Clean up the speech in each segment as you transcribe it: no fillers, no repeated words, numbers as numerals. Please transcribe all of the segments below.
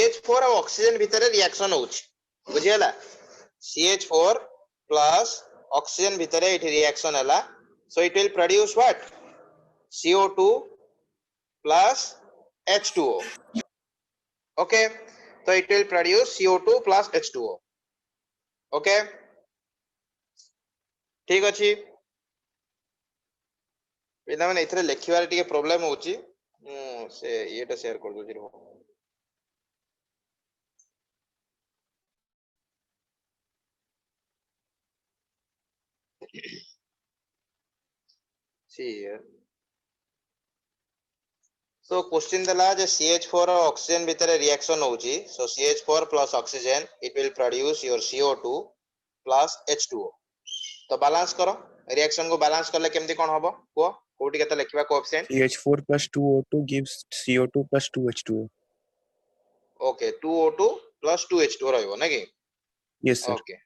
CH4 और oxygen भीतर reaction होउछ बुझियला CH4 plus oxygen भीतर it reaction हला so it will produce what CO2 plus H2O okay so it will produce CO2 plus H2O okay ठीक अछि पिला माने इथरे लेखिबार टिके प्रॉब्लम होउची से एटा शेयर कर दोजी रो see here so question dala je CH4 और oxygen भीतर reaction होउची so CH4 plus oxygen it will produce your CO2 plus H2O तो बैलेंस करो रिएक्शन को बैलेंस करले केमती कोन हबो को कोठी केते लिखिबा coefficient CH4 plus 2O2 gives CO2 plus 2H2O. Okay, 2O2 plus 2H2 रहइबो ना कि Yes sir. Okay,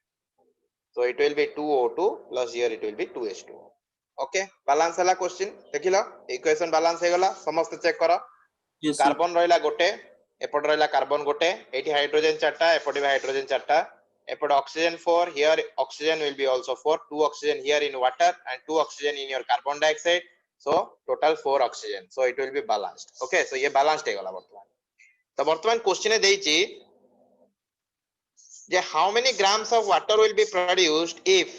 so it will be 2O2 plus here it will be 2H2O. Okay, balance हला क्वेश्चन देखिलो इक्वेशन बैलेंस हे गला समस्त check करो carbon रहला गोटे एपट रहला carbon गोटे एठी हाइड्रोजन चारटा एपट भी hydrogen चारटा एपट oxygen 4 here oxygen will be also 4 2 oxygen here in water and 2 oxygen in your carbon dioxide so total 4 oxygen so it will be balanced okay so ये balanced हे गला वर्तमान तो वर्तमान क्वेश्चन देइची जे how many grams of water will be produced if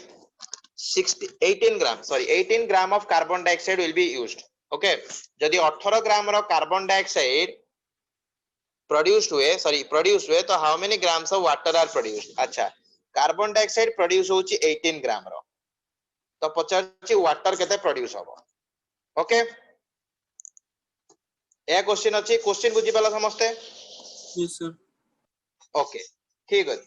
18 gram of carbon dioxide will be used okay जदि 18 ग्राम रो कार्बन डाइऑक्साइड प्रोड्यूस्ड हुए तो how many grams of water are produced अच्छा कार्बन डाइऑक्साइड प्रोड्यूस होची 18 ग्राम रो तो पचारची water केते produce होबो okay ए question अछि क्वेश्चन बुझी पाला समस्ते यस सर ओके ठीक अछि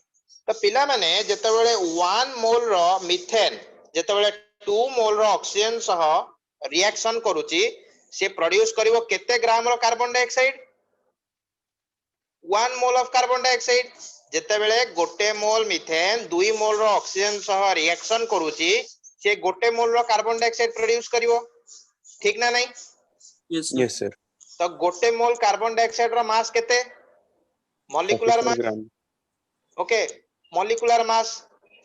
तो पिला माने जते बेले 1 मोल रो मीथेन जते बेले 2 मोल रो ऑक्सीजन सह रिएक्शन करूची से प्रोड्यूस करिवो केते ग्राम रो carbon dioxide 1 mole of carbon dioxide जते बेले गोटे मोल मीथेन 2 मोल रो ऑक्सीजन सह रिएक्शन करूची से गोटे मोल रो कार्बन डाइऑक्साइड प्रोड्यूस करिवो ठीक ना नहीं Yes sir. तो गोटे मोल कार्बन डाइऑक्साइड रो मास केते molecular 34 mass gram. okay molecular mass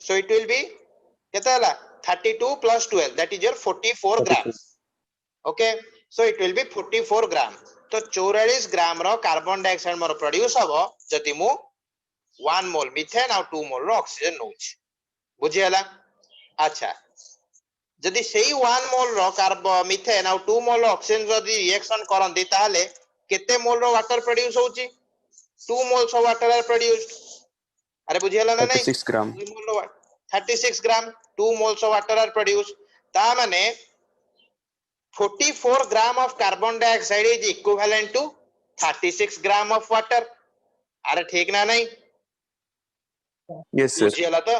so it will be kete hala 32 plus 12 that is your 44 grams okay so it will be 44 gram तो 44 ग्राम रो carbon dioxide मोर produce हबो जति मु 1 मोल methane और 2 mole रो oxygen नउछ बुझी हला अच्छा जदि सेही 1 मोल रो कार्बन मीथेन और 2 मोल रो ऑक्सीजन जदि रिएक्शन करंदी ताले केते मोल रो वाटर प्रोड्यूस होउची 2 moles of water are produced अरे बुझियला ना नहीं 36 gram. 36 gram 2 moles of water are produced ता माने 44 gram of carbon dioxide is equivalent to 36 gram of water अरे ठीक ना नहीं Yes sir. बुझियला तो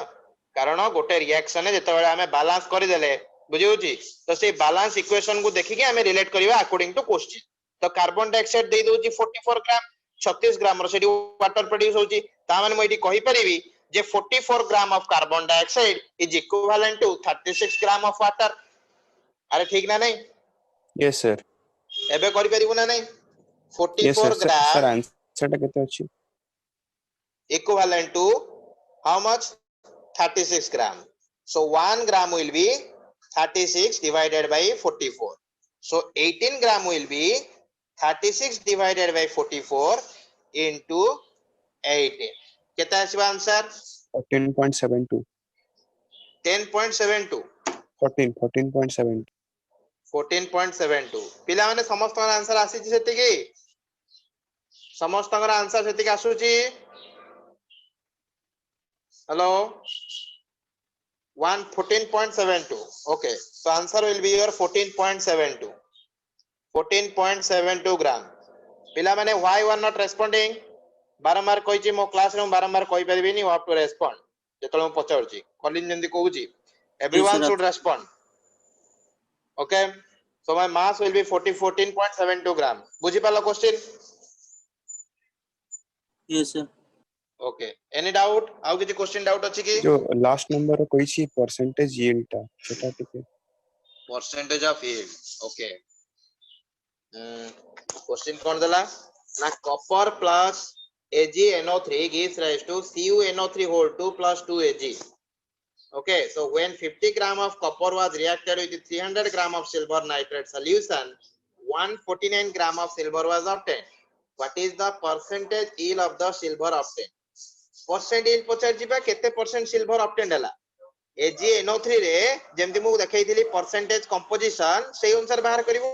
कारण गोटे रिएक्शन जते बेले हमें बैलेंस करि देले बुझियोची तो से बैलेंस इक्वेशन को देखि के हमें रिलेट करिवा अकॉर्डिंग टू क्वेश्चन तो कार्बन डाइऑक्साइड दे दोची 44 ग्राम 36 ग्राम रो सेडी वाटर प्रोड्यूस होची ता माने मैं एटी कहि परिबी जे 44 gram of carbon dioxide is equivalent to 36 gram of water अरे ठीक ना नहीं Yes sir. एबे करि परिबो ना नहीं Yes sir. 44 Sir ग्राम answer टा केते अछि equivalent to how much 36 gram so 1 gram will be 36 divided by 44 so 18 gram will be 36 divided by 44 into 18 केता आसीबा आंसर 14.72. 10.72 14.72. 14.72 पिला माने समस्त आंसर आसी छि सेति की समस्त आंसर सेति की आसु छि hello 14.72 okay so answer will be your 14.72 14.72 gram पिला माने why you are not responding बारंबार कहि छि मो क्लास रे बारंबार कहि परिबिनी you have to respond जेतले म पचार छि कॉलिन जंदी कहू छि everyone should respond okay so my mass will be 14.72 gram बुझी पालो question yes sir okay any doubt आउ किछि क्वेश्चन डाउट अछि की जो last number रो कोइ छी percentage yield टा सेटा टिके percentage of yield okay question कोन देला ना copper plus AgNO3 gives rise to CuNO3 whole 2 plus 2 Ag. Okay, so when 50 gram of copper was reacted with 300 gram of silver nitrate solution, 149 gram of silver was obtained. What is the percentage yield of the silver obtained? Percent yield पचार जिबा केते percent silver obtained हला AgNO3 रे जेमति मु देखैथिली percentage composition सेही अनुसार बाहर करिवो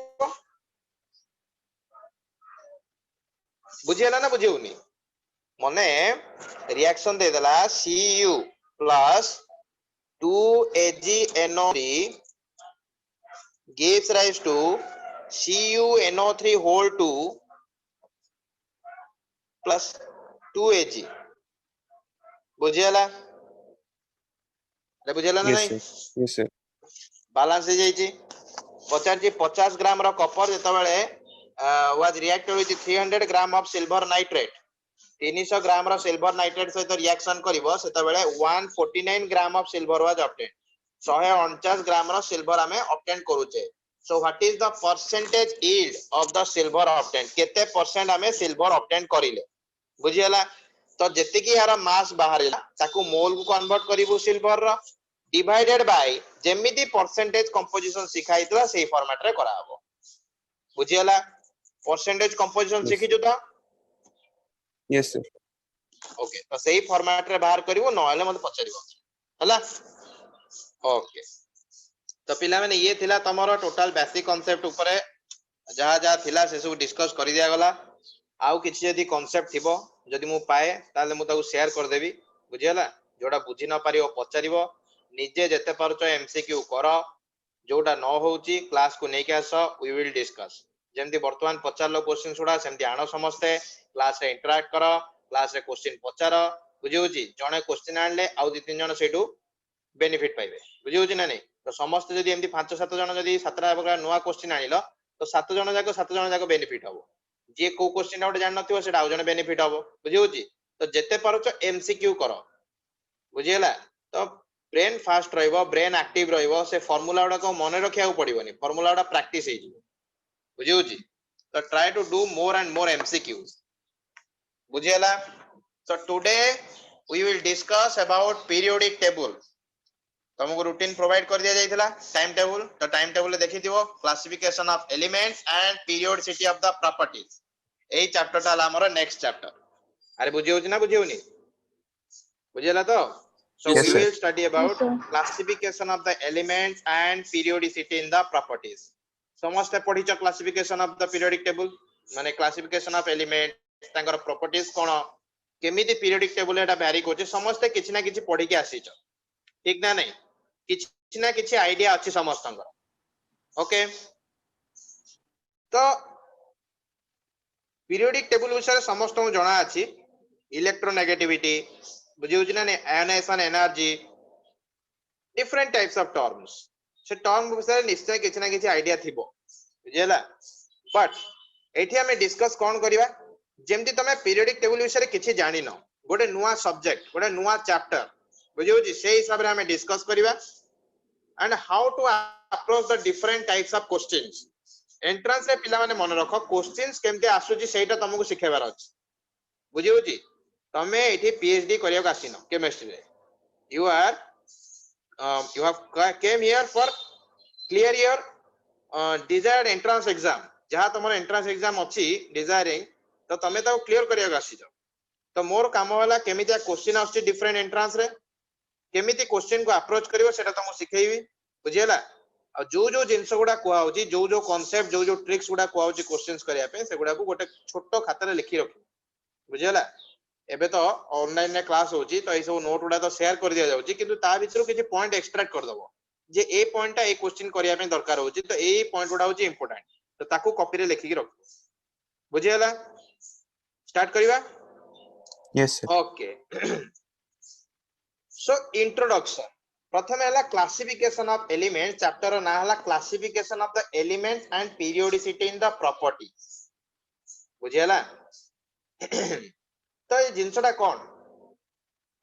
बुझियला ना बुझिउनी मने रिएक्शन दे देला Cu plus 2AgNO3 gives rise to CuNO3 whole 2 plus 2Ag. बुझियला बुझियला ना Yes, नहीं sir. Yes, sir. बैलेंस हो जाई छी 50 ग्राम रो कॉपर जेतबेले was reacted with 300 gram of silver nitrate 300 gram रो सिल्वर नाइट्रेट सहित रिएक्शन करिवो सेतबेले 149 gram of silver was obtain 149 gram रो सिल्वर हमें ऑब्टेन करूचे so what is the percentage yield of the silver obtain केते परसेंट हमें सिल्वर ऑब्टेन करिले बुझियला तो जति की यार मास बाहरला ताकू मोल को कन्वर्ट करिवो सिल्वर रो डिवाइडेड बाय जेमिति परसेंटेज कंपोजिशन सिखाइतला सेही फॉर्मेट रे करा हबो बुझियला परसेंटेज कंपोजिशन Yes. सिखि जोता Yes, sir. ओके तो सेही फॉर्मेट रे बाहर करिवो नहले मते पछारिवो हला ओके तो पिला माने ये थिला तमरो टोटल बेसिक कांसेप्ट ऊपर जहा जहा थिला से सब डिस्कस करि दिया गला आउ किछि यदि कांसेप्ट थिबो जदि मु पाए ताले मु ताकू शेयर कर देबी बुझियला जोडा बुझी न पारियो पछारिवो निजे जते पारचो एमसीक्यू करो जोटा न होउची क्लास को नेके आस वी विल डिस्कस जेमति वर्तमान पचारलो क्वेश्चन छोड़ा सेमति आनो समस्ते क्लास रे इंटरैक्ट करो क्लास रे क्वेश्चन पचारो बुझिउची जणे क्वेश्चन आनले आउ दि तीन जण सेटू बेनिफिट पाइबे बुझिउची ना नै तो समस्त जदि एमति 5-7 जण जदि 7टा प्रकार नवा क्वेश्चन आनिलो तो 7 जण जाको बेनिफिट हबो जे को क्वेश्चन आउट जान नथिबो सेटा आउ जण बेनिफिट हबो बुझिउची तो जेते पारचो एमसीक्यू करो बुझियला तो ब्रेन फास्ट रहिबो ब्रेन एक्टिव रहिबो से फार्मूला उडा को मने रखिया पड़िबोनी फार्मूला उडा प्रैक्टिस हे जिवो बुझिउची तो try to do more and more MCQs बुझियला so today we will discuss about periodic table तुमको रूटीन प्रोवाइड कर दिया जाइथिला टाइम टेबल तो टाइम टेबल देखिथिबो classification of elements and periodicity of the properties एई चैप्टर ता हमर नेक्स्ट चैप्टर अरे बुझिउची ना बुझिउनी बुझियला तो so Yes, we sir. will study about Yes, sir. classification of the elements and periodicity in the properties समस्त पढिच classification of the periodic table माने classification of elements तांकर properties कोन केमिति periodic table एटा vary कोचे समस्त किछि ना किछि पढि के आसीच ठीक ना नै किछि ना किछि आईडिया अछि समस्तंकर ओके तो periodic table विषय समस्त को जणा अछि इलेक्ट्रोनेगेटिविटी बुझिउची ना ionization energy different types of terms से टर्म विषय निश्चय किछि ना किछि आईडिया थिबो बुझियला बट एठी हमें डिस्कस कोन करिवा जेमति तमे पीरियोडिक टेबल विषय किछि जानि न गोटे नुवा सब्जेक्ट गोटे नुवा चैप्टर बुझिउची से हिसाब रे हमें डिस्कस करिवा and how to approach the different types of questions entrance रे पिला माने मन रखो क्वेश्चंस केमते आसुची सेटा तुमको सिखेबार अछि बुझिउची तमे एठी पीएचडी करिया आसीनो केमिस्ट्री रे you are you have came here for clear your desired entrance exam जहा तमर entrance exam अछि desiring तो तमे तो क्लियर करिया आसीजो तो मोर काम वाला केमितिया क्वेश्चन आछि डिफरेंट एंट्रेंस रे केमिति क्वेश्चन को अप्रोच करिवो सेटा तुमको सिखेइबी बुझियला आ जो जिंस गुडा को आउची जो कांसेप्ट जो ट्रिक्स गुडा को आउची क्वेश्चंस करिया पे से गुडा को गोटे छोटो खाता रे लिखि रखो बुझियला एबे तो ऑनलाइन रे क्लास होची तो ए सब नोट उडा तो शेयर कर दिया जाउची किंतु ता भितरु किछि पॉइंट एक्सट्रैक्ट कर दबो जे ए पॉइंट ता ए क्वेश्चन करिया पे दरकार होची तो ए पॉइंट उडा होची इंपोर्टेंट तो ताकू कॉपी रे लिखि रखो बुझियला स्टार्ट करिवा Yes, sir. Okay so introduction प्रथम हला क्लासिफिकेशन ऑफ एलिमेंट चैप्टर ना हला classification of the elements and periodicity in the properties बुझियला तो ये जिंसटा कोन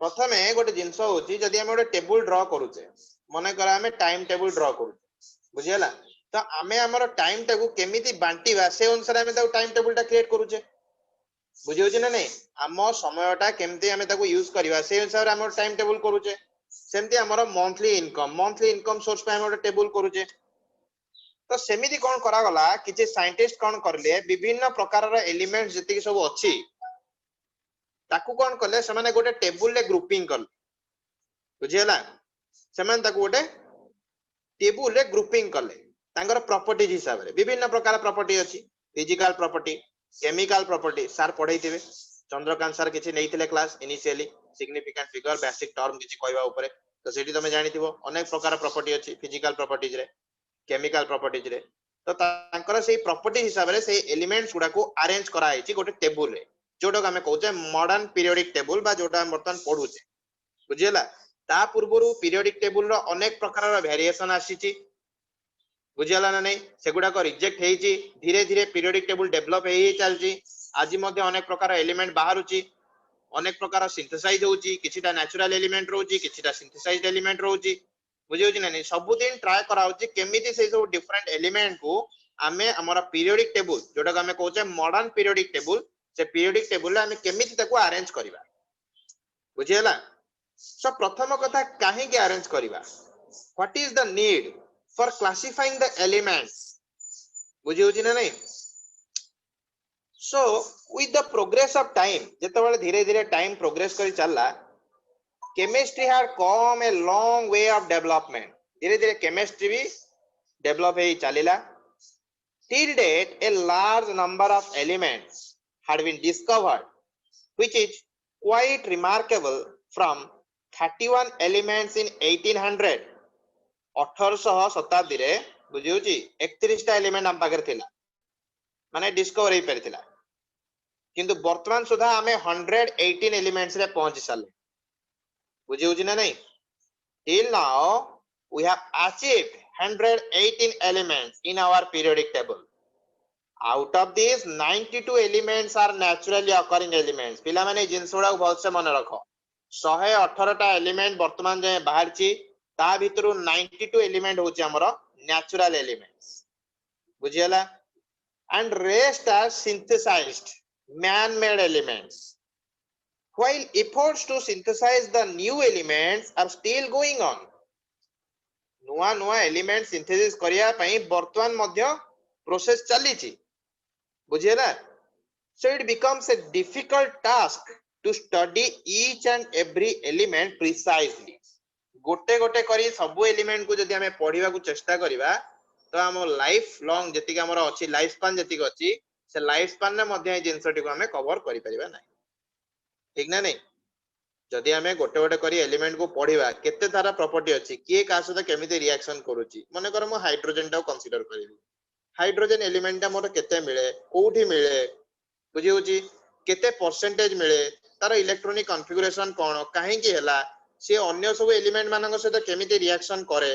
प्रथमे गोटे जिंस होची जदी हम गोटे टेबल ड्रा करूचे मने करा हमें टाइम टेबल ड्रा करूचे बुझियला तो हमें हमर टाइम टेबल केमिति बांटीबा से अनुसार हमें तो टाइम टेबल टा क्रिएट करूचे बुझी होची ना नहीं आम समयटा केमती आमे ताको यूज करबा से हिसाब रे हमर टाइम टेबल करूचे सेमती हमर मंथली इनकम सोर्स पे हमर टेबल करूचे तो सेमिति कोन करा गला किछि साइंटिस्ट कोन करले विभिन्न प्रकार रो एलिमेंट्स जति सब अछि ताकू कोन करले से माने गोटे टेबल ले ग्रुपिंग करले बुझियला से माने ताकू गोटे टेबल रे ग्रुपिंग करले तांगर प्रॉपर्टीज हिसाब रे विभिन्न प्रकार प्रॉपर्टी अछि physical property chemical property sir पढैतिबे चंद्रकांत सर किछि नैथिले class initially significant figure basic term किछि कहबा ऊपर तो सेठी तमे जानिथिबो अनेक प्रकार प्रॉपर्टी अछि फिजिकल प्रॉपर्टीज रे केमिकल प्रॉपर्टीज रे तो तांकर सेही प्रॉपर्टी हिसाब रे सेही एलिमेंट्स गुडा को अरेंज करा आइछि गोटे टेबल रे जोटा हमें कहउचे मॉडर्न पीरियोडिक टेबल बा जोटा हम वर्तमान पढुचे बुझियला ता पूर्वरु पीरियोडिक टेबल रो अनेक प्रकार रो वेरिएशन आसीछि बुझियला ना नहीं सेगुडा को रिजेक्ट हेइछि धीरे धीरे पीरियोडिक टेबल डेवलप हेइ चलछि आज मध्ये अनेक प्रकार एलिमेंट बाहरुछि अनेक प्रकार सिंथेसाइज होउछि किछिटा नेचुरल एलिमेंट रहउछि किछिटा सिंथेसाइज्ड एलिमेंट रहउछि बुझि होछि ना नहीं सब दिन ट्राई करा होछि केमिति से सब डिफरेंट एलिमेंट को आमे हमर पीरियोडिक टेबल जोटा को हमें कहउचे मॉडर्न पीरियोडिक टेबल से पीरियोडिक टेबल रे हमें केमिति ताको अरेंज करिबा बुझियला सो प्रथम कथा काहे के अरेंज करिबा what is the need for classifying the elements बुझि होछि ना नहीं so with the progress of time जेतेबेले धीरे धीरे टाइम प्रोग्रेस करी चलला chemistry had come a long way of development धीरे धीरे केमिस्ट्री भी डेवलप हे चलिला till date a large number of elements had been discovered which is quite remarkable from 31 elements in 1800 1800 शताब्दी रे बुझिउची 31 टा एलिमेंट हम पाकर थिला माने डिस्कवर हे परथिला किंतु वर्तमान सुधा हमें 118 एलिमेंट्स रे पहुंच साले बुझिउची ना नहीं till now we have achieved 118 elements in our periodic table out of these 92 elements are naturally occurring elements पिला माने जिंसोडा बहुत से मन रखो 118 टा एलिमेंट वर्तमान जे बाहर छी ता भितरु 92 एलिमेंट होची हमरो नेचुरल एलिमेंट्स बुझियला and rest are synthesized man made elements while efforts to synthesize the new elements are still going on नुआ नुआ एलिमेंट सिंथेसिस करिया पई वर्तमान मध्य प्रोसेस चली छी बुझियला so it becomes a difficult task to study each and every element precisely गोटे गोटे करी सब एलिमेंट को जदी हमें पढिबा को चेष्टा करिबा तो हम लाइफ लॉन्ग जति के हमर अछि लाइफ स्पान जति के अछि से लाइफ स्पान ने मध्य ए जिंसटी को हमें कवर करि परिबा नै ठीक ना नहीं जदि हमें गोटे गोटे करी एलिमेंट को पढिबा केते तारा प्रॉपर्टी अछि के का सहित केमिति रिएक्शन करूची माने कर म हाइड्रोजन टा कंसीडर करिवि हाइड्रोजन एलिमेंट टा मोर केते मिले कोठी मिले बुझी होची केते परसेंटेज मिले तार इलेक्ट्रॉनिक कॉन्फ़िगरेशन कोन काहे की हला से अन्य सब एलिमेंट मानक सहित केमिति रिएक्शन करे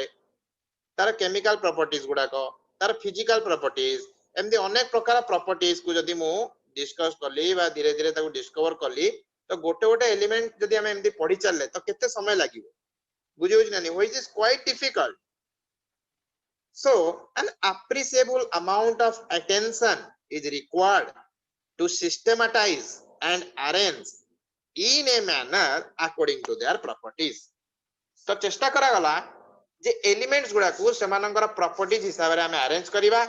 तार केमिकल प्रॉपर्टीज गुडा को तार फिजिकल प्रॉपर्टीज एमदी अनेक प्रकार प्रॉपर्टीज को जदि मु डिस्कस करली बा धीरे धीरे ताको डिस्कवर करली तो गोटे गोटे एलिमेंट जदि हम एमदी पढी चलले तो केते समय लागिवो बुझियो कि नहीं which is quite difficult so an appreciable amount of attention is required to systematize and arrange in a manner according to their properties तो चेष्टा करा गला जे एलिमेंट्स गुडा को सेमानंकर प्रॉपर्टीज हिसाब रे हमें अरेंज करिबा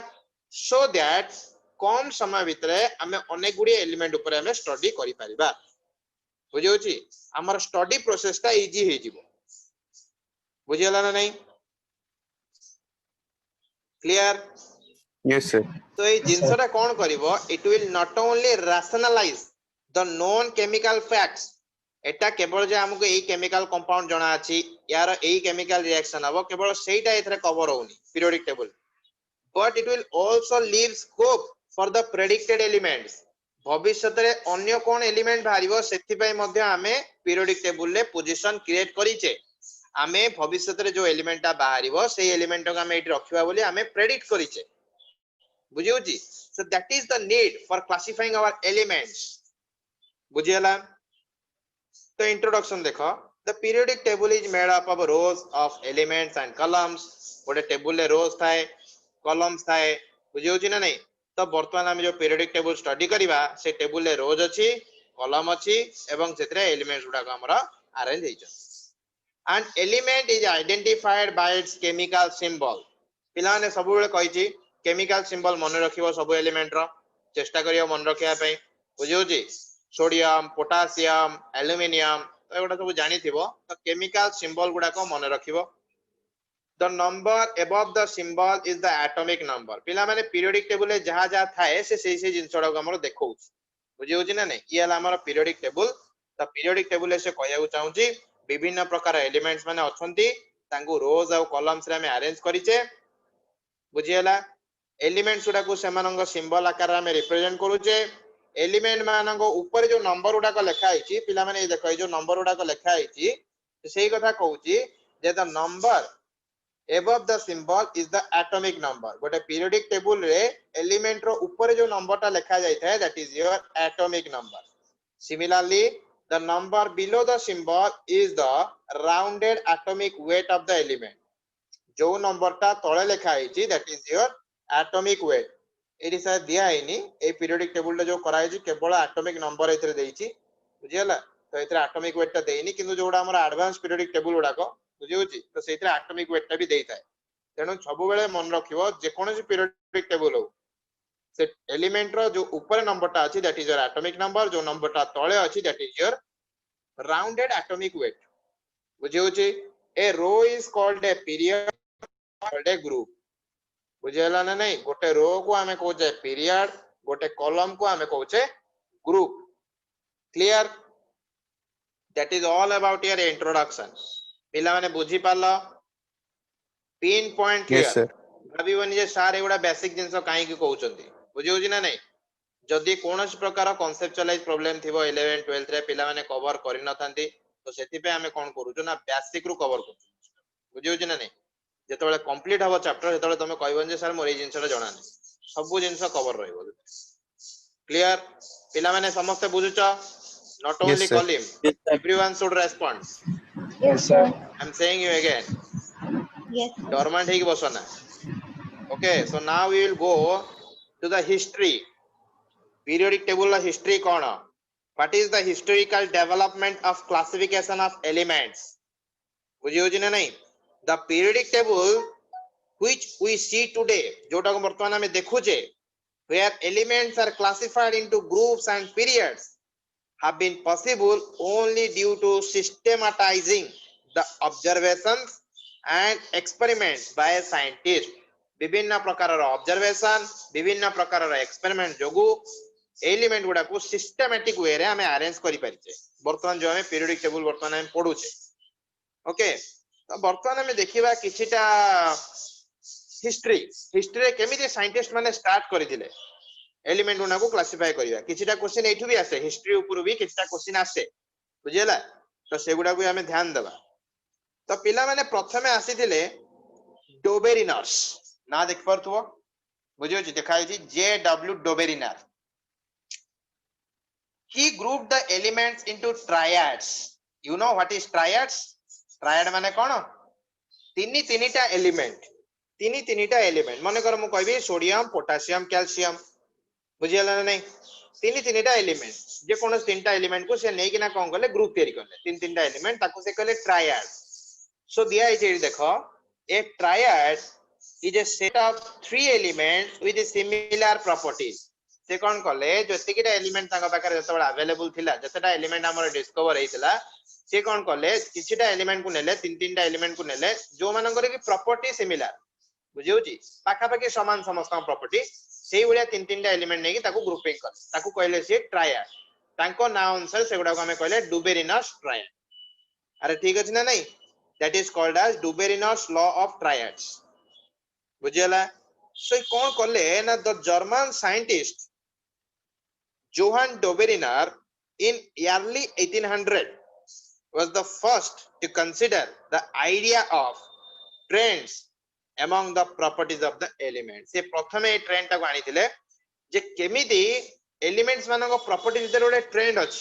सो दैट कम समय भितरे हमें अनेक गुडी एलिमेंट ऊपर हमें स्टडी करि परिबा बुझियो छी हमर स्टडी प्रोसेस ता इजी हे जिवो बुझियला ना नहीं क्लियर Yes, sir. तो ये जिंसटा कोन करिवो it will not only rationalize the known chemical facts एटा केवल जे हमको एई केमिकल कंपाउंड जणा अछि यार एई केमिकल रिएक्शन हबो केवल सेटा एथरे कवर होउनी periodic table but it will also leave scope for the predicted elements भविष्यत रे अन्य कोन एलिमेंट भारिवो सेति पय मध्ये हमें पीरियोडिक टेबल ले पोजीशन क्रिएट करिचे हमें भविष्यत रे जो एलिमेंटा बाहरिवो सेई एलिमेंट को हमें एठी रखिबा बोली हमें प्रेडिक्ट करिचे बुझियो जी so that is the need for classifying our elements बुझियला तो इंट्रोडक्शन देखो the periodic table is made up of rows of elements and columns गोटे टेबल ले रोज थाए कॉलम्स थाए बुझियो जी ना नहीं तो वर्तमान हम जो पीरियोडिक टेबल स्टडी करिबा से टेबल ले रोज अछि कॉलम अछि एवं सेतरे एलिमेंट्स गुडा को हमरा arrange हेइछ and element is identified by its chemical symbol पिला ने सब बेले कहिछि केमिकल सिंबल मन रखिबो सब एलिमेंट रो चेष्टा करियो मन रखिया पई बुझियोछि सोडियम पोटासियम एल्युमिनियम तो एगुडा सब जानि थिबो तो केमिकल सिंबल गुडा को मन रखिबो the number above the symbol is the atomic number पिला माने पीरियोडिक टेबल ले जहा जहा थाए से जिंसडा को हमर देखौ बुझियोछि ना नै ई हला हमर पीरियोडिक टेबल तो पीरियोडिक टेबल ले से कहया चाहूची विभिन्न प्रकार एलिमेंट्स माने अछंती तांगु रोज आ कॉलम्स रे हम अरेंज करिचे बुझियला एलिमेंट्स गुडा को सेमानंग सिंबल आकार में रिप्रेजेंट करूचे एलिमेंट मानंग ऊपर जो नंबर गुडा को लिखा आइची पिला माने देखो ए जो नंबर गुडा को लिखा आइची सेही कथा कहूची जे the number above the symbol is the atomic number गोटे periodic table रे element रो ऊपर जो नंबर टा लिखा जाय था that is your atomic number similarly the number below the symbol is the rounded atomic weight of the element जो number टा तळे लिखा आइची that is your atomic weight एडी सा दिया हैनी ए periodic table जो कराइची केवल atomic number एथरे देइची बुझियला तो एथरे atomic weight टा देइनी किंतु जोडा हमर advanced periodic table गुडा को बुझियोछि तो सेइथरे एटॉमिक वेट टा भी देइथाय तेनु सब बेले मन रखिबो जे कोनोसी पीरियोडिक टेबल हो से एलिमेंट रो जो ऊपर नंबर टा अछि that is your atomic number जो नंबर टा तळे अछि that is your rounded atomic weight बुझियोछि a row is called a period called a group बुझियला ना नै गोटे रो को हमें कहूचे पीरियड गोटे कॉलम को हमें कहूचे group clear that is all about your introduction पिला माने बुझी पालो pin point yes clear sir भाबीबनी जे सार एगुडा बेसिक जिंस काहे की कहउचंती बुझियोछि ना नै जदि कोनोस प्रकार कांसेप्चुअलाइज प्रॉब्लम थिबो 11 12 रे पिला माने कवर करि नथांती तो सेति पे हमें कोन करूछु ना बेसिक रु कवर करूछु बुझियोछि ना नै जेतबेले कंप्लीट हबो चैप्टर सेतबेले तमे कहबन जे सर मोर ए जिंसटा जणा नै सब जिंस कवर रहइबो क्लियर पिला माने समस्त बुझुचो not yes only sir Kalim Yes, sir. everyone should respond Yes, sir. I'm saying you again Yes, sir. dormant ହେଇକି ବସନା okay so now we will go to the history periodic table la history cone what is the historical development of classification of elements बुझियोछि ना नै the periodic table which we see today जोटा को वर्तमान हमें देखुचे where elements are classified into groups and periods have been possible only due to systematizing the observations and experiments by scientists विभिन्न प्रकार observation विभिन्न प्रकार एक्सपेरिमेंट जोगु एलिमेंट गुडा को systematic way रे हमें अरेंज करि परिचे वर्तमान जो हमें पीरियोडिक टेबल वर्तमान हम पढुचे ओके तो वर्तमान हमें देखिबा किछिटा हिस्ट्री केमिति साइंटिस्ट माने स्टार्ट करिथिले एलिमेंट गुना को क्लासिफाई करिया किछिटा क्वेश्चन एठु भी आसे हिस्ट्री ऊपर भी किछिटा क्वेश्चन आसे बुझियला तो सेगुडा को हमें ध्यान देबा तो पिला माने प्रथमे आसीथिले डोबेरिनर्स ना देख परथुओ बुझियो छी देखाई छी J W. Dobereiner he grouped the elements into triads you know what is triads triad माने कोन तिनी तिनीटा एलिमेंट माने कर मु कहबी सोडियम पोटासियम कैल्शियम बुझियला नै तीन तीनटा एलिमेंट जे कोन तीनटा एलिमेंट को से नै कि ना कोन करले ग्रुप तयारी करले तीन तीनटा एलिमेंट ताको से कहले ट्रायड सो दिया है जे देखो a triad is a set of 3 elements with similar properties से कोन करले जतिकिटा एलिमेंट ताका पाकर जतबा अवेलेबल थिला जतटा एलिमेंट हमर डिस्कवर हेतिला से कोन करले किछिटा एलिमेंट को नेले तीन तीनटा एलिमेंट को नेले जो मानकर की प्रॉपर्टी सिमिलर बुझियो जी पाखा पाखी समान समस्त प्रॉपर्टी सेही बलिया तीन तीनटा एलिमेंट नै कि ताको ग्रुपिंग कर ताको कहले से ट्रायड तांको नाम अनुसार सेगुडा को हमें कहले डुबेरिनस ट्रायड अरे ठीक अछि ना नै that is called as Dobereiner's law of triads बुझियला सो कोन करले ना the German scientist Johann Dobereiner in early 1800 was the first to consider the idea of trends among the properties of the elements से प्रथमे trend ता को आनिथिले जे केमिति elements मानको प्रॉपर्टी भीतर ओडे ट्रेंड अछि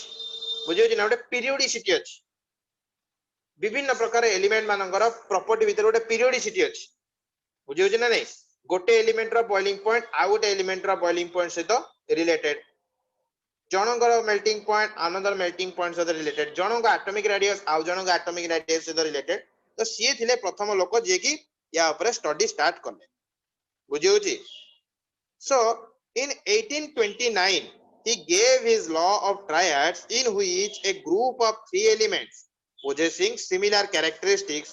बुझियो जे ना ओडे पीरियोडिसिटी अछि विभिन्न प्रकार एलिमेंट मानकर प्रॉपर्टी भीतर ओडे पीरियोडिसिटी अछि बुझियो जे ना नै गोटे एलिमेंट रो बॉइलिंग पॉइंट आ गोटे एलिमेंट रो बॉइलिंग पॉइंट सहित रिलेटेड जनकर melting point another melting point सहित रिलेटेड जनक एटॉमिक रेडियस आउ जनक एटॉमिक रेडियस सहित रिलेटेड तो सी थिले प्रथम लोक जे कि या ऊपर स्टडी स्टार्ट करले बुझी होची so in 1829 he gave his law of triads in which a group of three elements possessing similar characteristics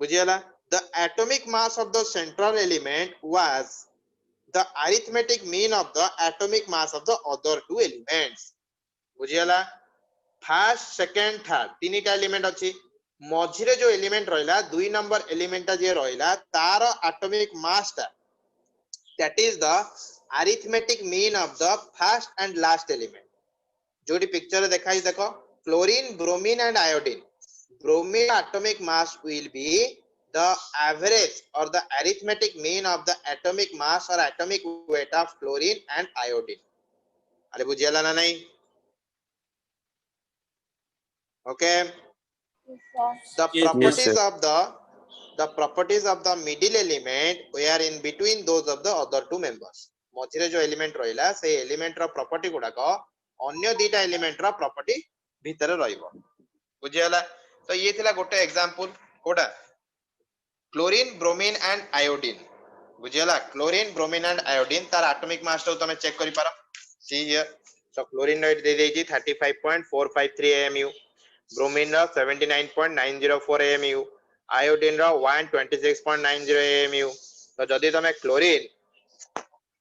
बुझियला the atomic mass of the central element was the arithmetic mean of the atomic mass of the other two elements बुझियला first second third तीनटा element अछि मझिरे जो element रहला दुई number element जे रहला तार atomic mass ता that is the arithmetic mean of the first and last element जोटी पिक्चर देखाई देखो chlorine bromine and iodine bromine atomic mass will be the average or the arithmetic mean of the atomic mass or atomic weight of chlorine and iodine अरे बुझियला ना नहीं okay Yes, the Yes, properties sir. of the properties of the middle element were in between those of the other two members मझिरे जो element रहिला से element रो property गुडा को अन्य दीटा element रो property भीतर रहइबो बुझियला तो ये थिला गोटे एग्जांपल कोडा क्लोरीन ब्रोमीन एंड आयोडीन बुझियला क्लोरीन ब्रोमीन एंड आयोडीन तार एटॉमिक मास तो तमे चेक करि पारो सी हियर सो क्लोरीन रेट दे देजी 35.453 AMU ब्रोमीन रो 79.904 AMU आयोडीन रो 126.90 AMU तो जदी तमे क्लोरीन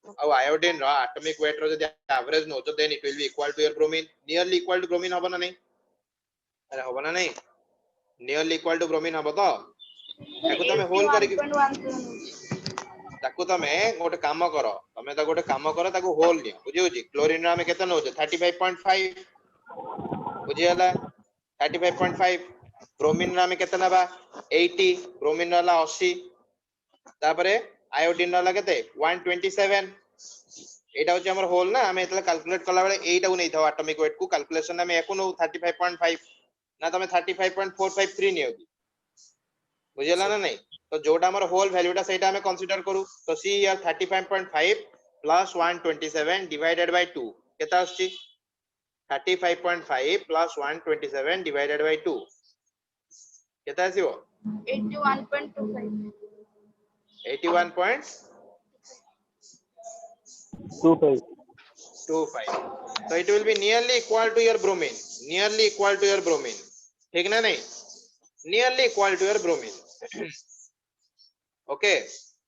और आयोडीन रो एटॉमिक वेट रो जदी एवरेज नो तो then it will be equal to your bromine nearly equal to bromine होबो ना नहीं अरे होबो ना नहीं नियरली इक्वल टू ब्रोमीन होबो तो ताकू तमे होल करिक 81.17. ताकू तमे गोटे काम करो तमे तो गोटे काम करो ताकू होल नियो बुझियो जी क्लोरीन रो हमें केते नौ 35.5 बुझियला 35.5 ब्रोमीन रो हमें केते नबा 80 ब्रोमीन रो 80 तापरे आयोडीन रो केते 127 एटा होची हमर होल ना हमें एतला कैलकुलेट करला बेले एटा को नै थाओ एटॉमिक वेट को कैलकुलेशन में एको नो 35.5 ना तमे 35.453 नियो बुझियला ना नहीं तो जोटा हमर होल वैल्यूटा सेटा हमें कंसीडर करू तो see here 35.5 plus 127 divided by 2 केता आछि 35.5 plus 127 divided by 2 केता आसीबो 81.25. 81.25 so it will be nearly equal to your bromine nearly equal to your bromine ठीक ना नहीं nearly equal to your bromine okay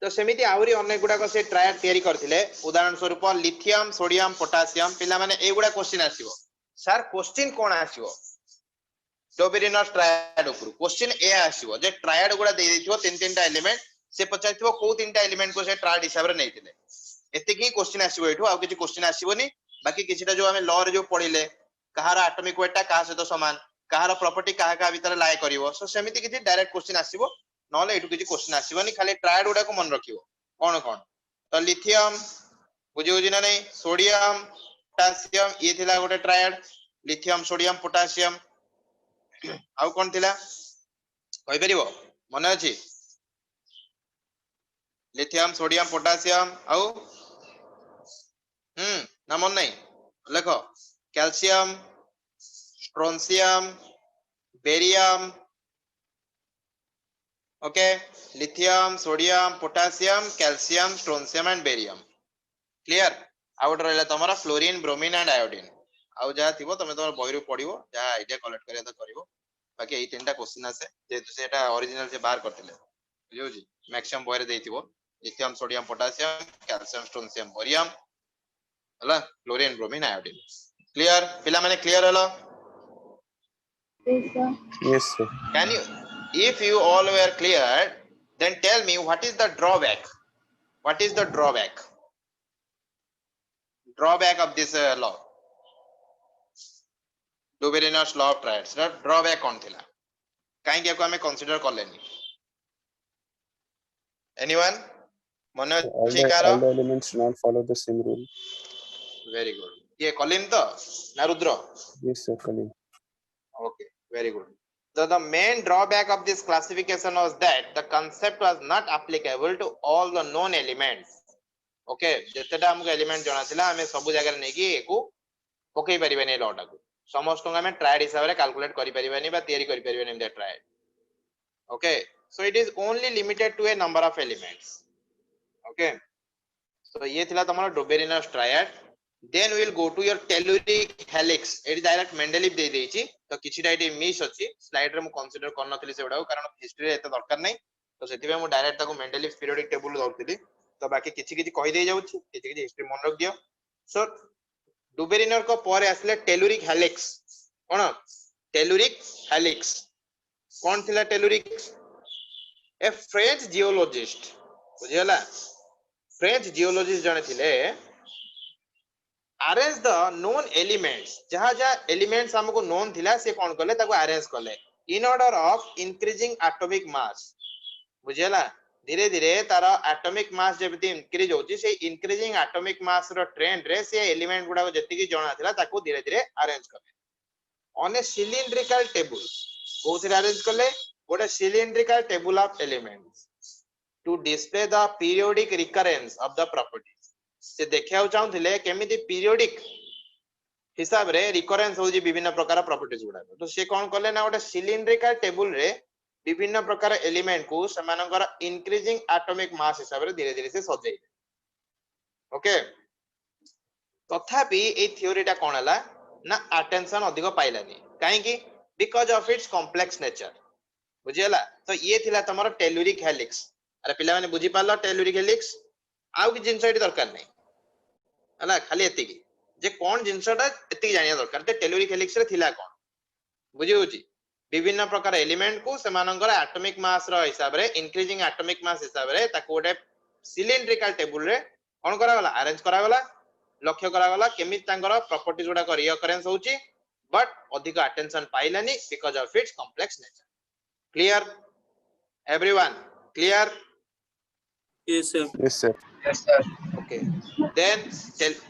तो सेमिति आउरी अनेक गुडा को से ट्रायड तयारी करथिले उदाहरण स्वरूप लिथियम सोडियम पोटेशियम पिला माने ए गुडा क्वेश्चन आसीबो सर क्वेश्चन कोन आसीबो डोबेरिनस ट्रायड ऊपर क्वेश्चन ए आसीबो जे ट्रायड गुडा दे देथिबो तीन तीनटा एलिमेंट से पचाइथिबो को तीनटा एलिमेंट को से ट्रायड हिसाब रे नैथिले एतिकी क्वेश्चन आसीबो एठो आ किछि क्वेश्चन आसीबोनी बाकी किछिटा जो हमें लॉ रे जो पढिले कहार एटॉमिक वेट ता कहा से तो समान कहार प्रॉपर्टी कहा का भीतर लाय करिवो सो सेमिति किछि डायरेक्ट क्वेश्चन आसीबो नले एठो किछि क्वेश्चन आसीबोनी खाली ट्रायड गुडा को मन रखिवो कोन कोन तो लिथियम बुझियो जी ना नहीं सोडियम पोटेशियम ये थिला गोटे ट्रायड लिथियम सोडियम पोटेशियम आउ कोन थिला कहि परिबो मन अछि लिथियम सोडियम पोटेशियम आउ ना मन नहीं देखो calcium strontium barium okay lithium sodium potassium calcium strontium and barium clear out रहला तमरा फ्लोरीन ब्रोमीन एंड आयोडीन आउ जा थिबो तमे तमर बहिरु पढिबो जा आईडिया कलेक्ट करिया त करिवो बाकी एई तीनटा क्वेश्चन आसे जे सेटा ओरिजिनल से बाहर करथिले बुझियो जी मैक्सिमम बहिर देइथिबो lithium sodium potassium calcium strontium barium हला फ्लोरीन ब्रोमीन आयोडीन क्लियर पिला माने क्लियर हलो Yes, sir. Yes, sir. can you if you all were clear then tell me what is the drawback of this law Duberin's law of triads drawback कोन थिला काहे कि हमें consider कर लेनी anyone मन अछि car All the elements do not follow the same rule. Very good ये कलिम तो ना Rudra Yes, sir. Kalim. Okay very good The main drawback of this classification was that the concept was not applicable to all the known elements. Okay, जेतेटा हमको element जଣା थिला हमें सब जगह नै कि एको पकई परिबेनी लॉ टाको समस्त हम ट्रायड हिसाब रे कैलकुलेट करि परिबेनी बा तयारी करि परिबेनी in the triad. Okay, so it is only limited to a number of elements. Okay, so ये थिला तमरा Dobereiner's triad. Then we will go to your telluric helix. एडी डायरेक्ट मेंडेलिव दे देछि तो किछिटा एटी मिस अछि स्लाइड रे मु कंसीडर कर नथली सेबडा कारण हिस्ट्री रे एते दरकार नै तो सेति मु डायरेक्ट ताको मेंडेलिव पीरियोडिक टेबल दउतली तो बाकी किछि किछि कहि दे जाउछि किछि किछि हिस्ट्री मन रख दियो. सो डुबेरिनर को परे आसले टेलुरिक हेलिक्स. कोन टेलुरिक हेलिक्स कोन थिला टेलुरिक? ए फ्रेंच जियोलॉजिस्ट बुझियला फ्रेंच जियोलॉजिस्ट जने थिले arrange the known elements जहा जहा elements हमको known थिला से कोन करले ताको arrange करले in order of increasing atomic mass. बुझियला धीरे धीरे तार एटॉमिक मास जेबती इंक्रीज होची से इंक्रीजिंग एटॉमिक मास रो ट्रेंड रे से एलिमेंट गुडा जति की जणा थिला ताको धीरे धीरे अरेंज करले ऑन ए सिलिंड्रिकल टेबल. कोथि अरेंज करले? गोटे cylindrical table of elements to display the periodic recurrence of the properties. से देखियाउ चाहुथिले केमिति पीरियोडिक हिसाब रे रिकरेंस होजी विभिन्न प्रकार प्रॉपर्टीज गुडा. तो से कोन करले ना गोटे सिलिंड्रिकल टेबल रे विभिन्न प्रकार एलिमेंट को समानकर इंक्रीजिंग एटॉमिक मास हिसाब रे धीरे धीरे से सजाई. ओके, तथापि ए थ्योरीटा कोन हला ना अटेंशन अधिक पाइलानी काहे कि because of its complex nature. बुझियला तो ये थिला तमरो टेलुरिक हेलिक्स. अरे पिला माने बुझी पालो टेलुरिक हेलिक्स आउ कि जिंस एटी दरकार नै हला खाली एति कि जे कोन जिंसटा एति जानिया दरकार ते टेलुरिक हेलिक्स रे थिला कोन बुझी होची विभिन्न प्रकार एलिमेंट को समानकर एटॉमिक मास रो हिसाब रे इंक्रीजिंग एटॉमिक मास हिसाब रे ताको गोटे सिलिंड्रिकल टेबल रे कोन करा गला अरेंज करा गला लक्ष्य करा गला केमि तांकर प्रॉपर्टीज गुडा को रिकरेंस होची बट अधिक अटेंशन पाइलानी because of its complex nature. Clear everyone? Clear? Yes, sir. Yes, sir. Okay, then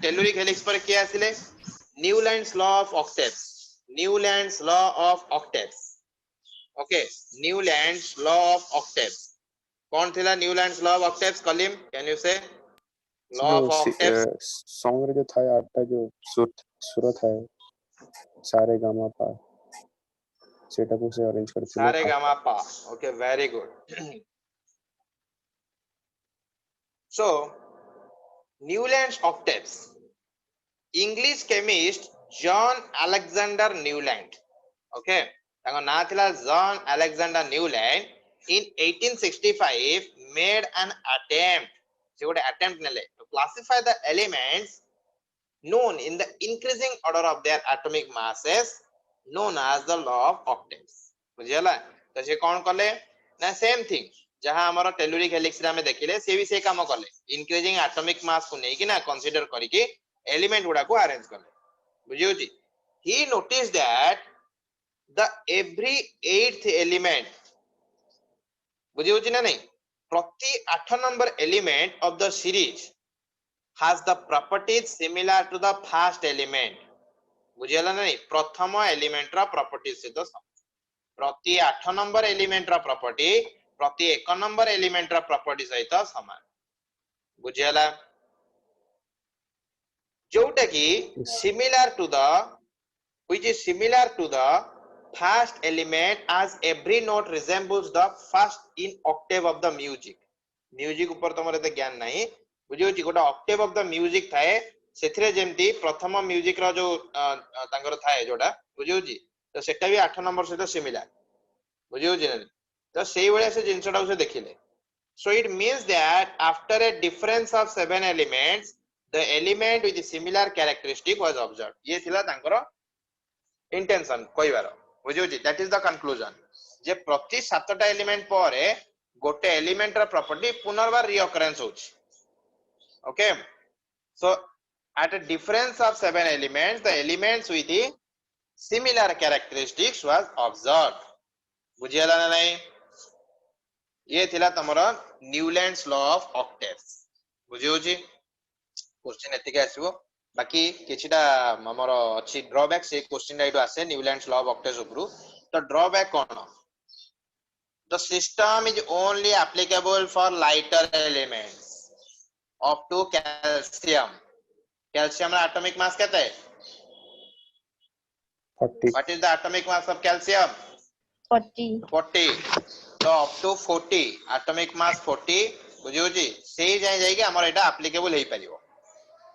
telluric helix पर क्या आसिले? Newland's law of octaves. Newland's law of octaves. Okay, Newland's law of octaves. कौन थिला Newland's law of octaves? कलीम, can you say? Law of octaves. Song रे जो था आठटा जो सुर था सारे गामा पा सेटा को से अरेंज करथिले सारे गामा पा. Okay, very good. So Newland's octaves. English chemist John Alexander Newland. Okay, ताको ना थिला John Alexander Newland in 1865 made an attempt. से गोटे attempt नेले to classify the elements known in the increasing order of their atomic masses known as the law of octaves. बुझियला तो से कोन करले ना सेम थिंग जहां हमर टेलुरिक हेलिक्स रे हम देखिले से भी से काम करले इंक्रीजिंग एटॉमिक मास को नै कि ना कंसीडर करी कि एलिमेंट गुडा को अरेंज करले. बुझियो जी he noticed that the every eighth element बुझियो जी ना नहीं प्रति 8 number element of the series has the properties similar to the first element. बुझियला नहीं प्रथम एलिमेंट रा प्रॉपर्टीज से तो प्रति 8 नंबर एलिमेंट रा प्रॉपर्टी प्रति 1 नंबर एलिमेंट रा प्रॉपर्टी सहित समान. बुझियला जोटा की similar to the which is similar to the first element as every note resembles the first in octave of the music. Music ऊपर तमरे ते ज्ञान नाही बुझियो छी गोटा ऑक्टेव ऑफ द म्यूजिक थाए सेथरे जेमती प्रथम म्यूजिक रो जो तांगर थाए जोटा बुझियो छी तो सेटा भी 8 नंबर से तो सिमिलर बुझियो छी तो सेही बळे से जिंसटा उसे देखिले. So it means that after a difference of 7 elements the element with similar characteristic was observed. ये थिला तांकर इंटेंशन कहबार बुझियो छी दैट इज द कंक्लूजन जे प्रति 7टा एलिमेंट परे गोटे एलिमेंट रा प्रॉपर्टी पुनर्बार रिअकरेंस होची. Okay, so at a difference of 7 elements the elements with the similar characteristics was observed. बुझियला ना नहीं ये थिला तमरा न्यूलैंड्स लॉ ऑफ ऑक्टेव्स. बुझियो छी क्वेश्चन एतिके आसीबो बाकी किछिटा हमर अछि ड्रॉबैक से क्वेश्चन राइट आसे न्यूलैंड्स लॉ ऑफ ऑक्टेव्स उपरु तो ड्रॉबैक कौन? The system is only applicable for lighter elements up to calcium. Calcium का atomic mass कितना है? 40. What is the atomic mass of calcium? 40. 40. तो up to 40 atomic mass 40 बुझियो जी से जाय जाय के हमर एटा applicable हेई परिबो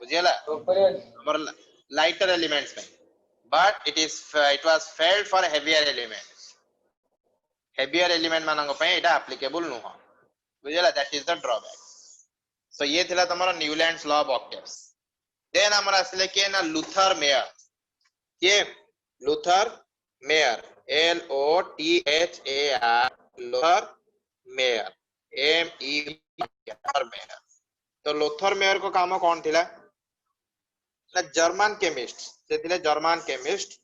बुझियला हमर lighter elements में but it was failed for heavier elements. Heavier element मानक पे एटा applicable नुह बुझियला that is the drawback. So ये थिला तमरा Newlands law of octaves. Then हमरा असले के ना लूथर मेयर के Lothar Meyer LOTHAR Lothar Meyer Lothar Meyer. तो लूथर मेयर को काम कौन थिला ना जर्मन केमिस्ट से थिले German chemist.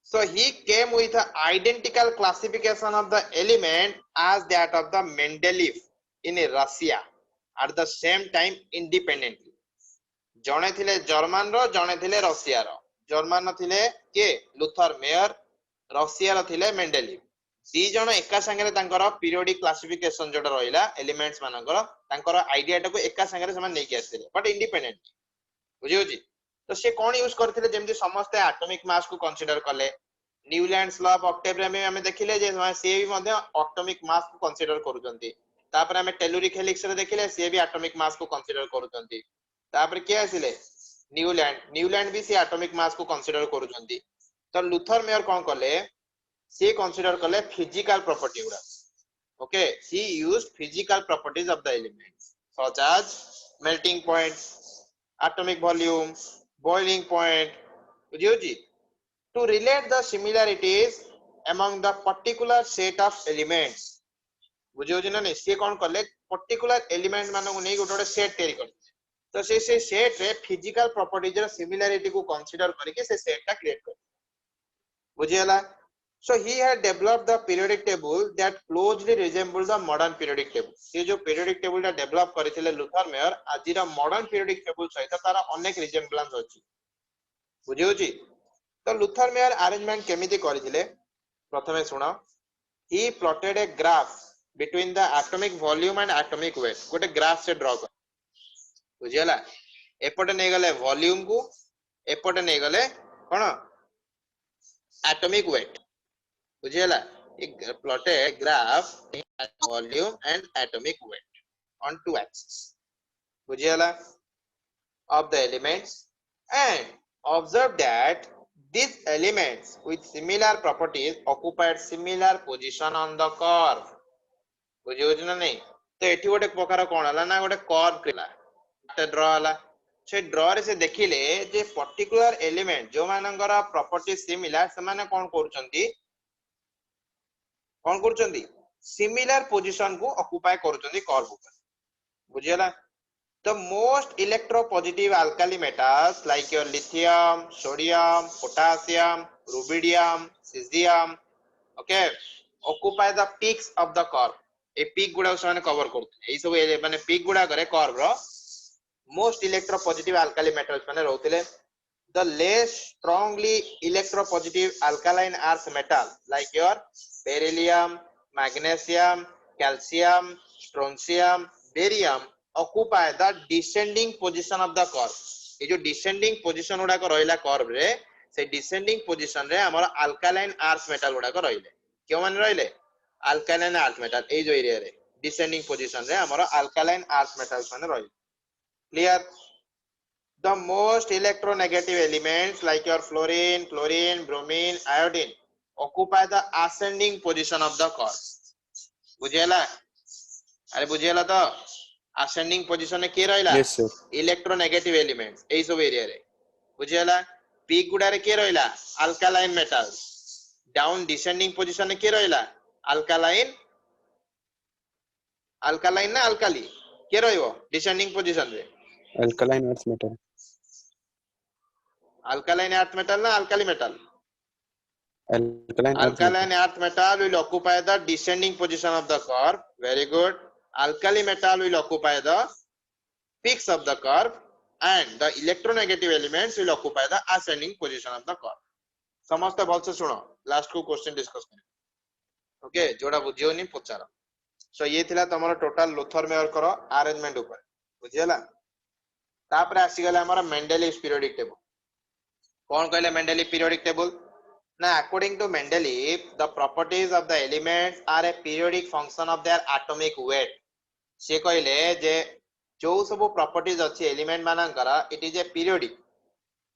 So he came with an identical classification of the element as that of the Mendeleev in Russia at the same time independently. जने थिले जर्मन रो जने थिले रशिया रो. जर्मन थिले के लूथर मेयर रशिया रो थिले Mendeleev. दी जण एका संगे तांकर पीरियोडिक क्लासिफिकेशन जोटा रहिला एलिमेंट्स मानकर तांकर आइडिया टाको एका संगे समान नै के आथिले बट इंडिपेंडेंट बुझियो जी. तो से कोन यूज करथिले जेमति समस्त एटॉमिक मास को कंसीडर करले न्यूलैंड्स लॉ ऑफ ऑक्टेव रे हम देखिले जे से भी मध्ये एटॉमिक मास को कंसीडर करूचंती. तापर हम टेलुरिक हेलिक्स रे देखिले से भी एटॉमिक मास को कंसीडर करूचंती. तापर के आसिले न्यूलैंड भी से एटॉमिक मास को कंसीडर करूचंती. तो लूथर मेयर कोन करले से कंसीडर करले फिजिकल प्रॉपर्टी गुडा. Okay he used physical properties of the elements such as melting point, atomic volume, boiling point बुझियो जी to relate the similarities among the particular set of elements. बुझियो जी ना नहीं से कोन करले पर्टिकुलर एलिमेंट माने को नै गोटे सेट तैयारी करले. तो से सेट रे फिजिकल प्रॉपर्टीज रो सिमिलरिटी को कंसीडर करके से सेट टा क्रिएट कर बुझियला. So he had developed the periodic table that closely resembles the modern periodic table. ये जो periodic table टा डेवलप करिथिले लूथर मेयर आजिरा modern periodic table सहित तारा अनेक रिजेम्बलेंस अछि बुझियो जी. तो लूथर मेयर अरेंजमेंट केमिति करिथिले प्रथमे सुनो. He plotted a graph between the atomic volume and atomic weight. गोटे ग्राफ से ड्रा कर बुझियला. एपटे नै गले वॉल्यूम को एपटे नै गले कोन atomic weight बुझियला. एक plotted graph volume and atomic weight on two axes बुझियला of the elements and observe that these elements with similar properties occupied similar position on the curve बुझियो ना नहीं. तो एठी गोटे प्रकार कोन हला ना गोटे कर्व केला ते ड्रा हला से ड्रा रे से देखिले जे पर्टिकुलर एलिमेंट जो मानकर प्रॉपर्टी सिमिलर से माने कोन करूचंती कोन करूचंती सिमिलर पोजीशन को ऑक्युपाई करूचंती कर्व ऊपर बुझियला. The most electropositive alkali metals like your lithium, sodium, potassium, rubidium, cesium, okay, occupy the peaks of the curve. ए पीक गुडा से माने कवर करते ए सब माने पीक गुडा करे कर्व रो मोस्ट इलेक्ट्रोपॉजिटिव अल्काली मेटल्स माने रहउतिले. The less strongly electropositive alkaline earth metal like your beryllium, magnesium, calcium, strontium, barium occupy the descending position of the curve. ये जो descending position उडा को रहिला कर्व रे से descending position रे हमर alkaline earth metal उडा को रहिले क्यों मान रहिले alkaline earth metal ए जो एरिया रे descending position रे हमर alkaline earth metals माने रहिले. Clear? The most electronegative elements like your fluorine, chlorine, bromine, iodine occupy the ascending position of the curve. बुझियला अरे बुझियला तो ascending position में के रहिला Yes, sir. electronegative elements ए सब एरिया रे बुझियला. पीक गुडा रे के रहिला alkaline metals. Down descending position में के रहिला alkaline ना alkali के रहिबो descending position रे Alkaline earth metal. alkaline earth metal na alkali metal Alkaline earth metal. alkaline earth metal will occupy the descending position of the curve. Very good. Alkali metal will occupy the peaks of the curve and the electronegative elements will occupy the ascending position of the curve. समस्त भलसे सुनो last को question discuss कर okay जोड़ा बुझियोनी पचार सो ये थिला तमरो total Luther mayor करो arrangement ऊपर बुझियला तापर आसी गला हमर मेंडेलिव पीरियोडिक टेबल कौन कहले मेंडेलिव पीरियोडिक टेबल ना according to Mendeleev the properties of the elements are a periodic function of their atomic weight से कहले जे जो सब प्रॉपर्टीज अछि एलिमेंट मानकर इट इज ए पीरियोडिक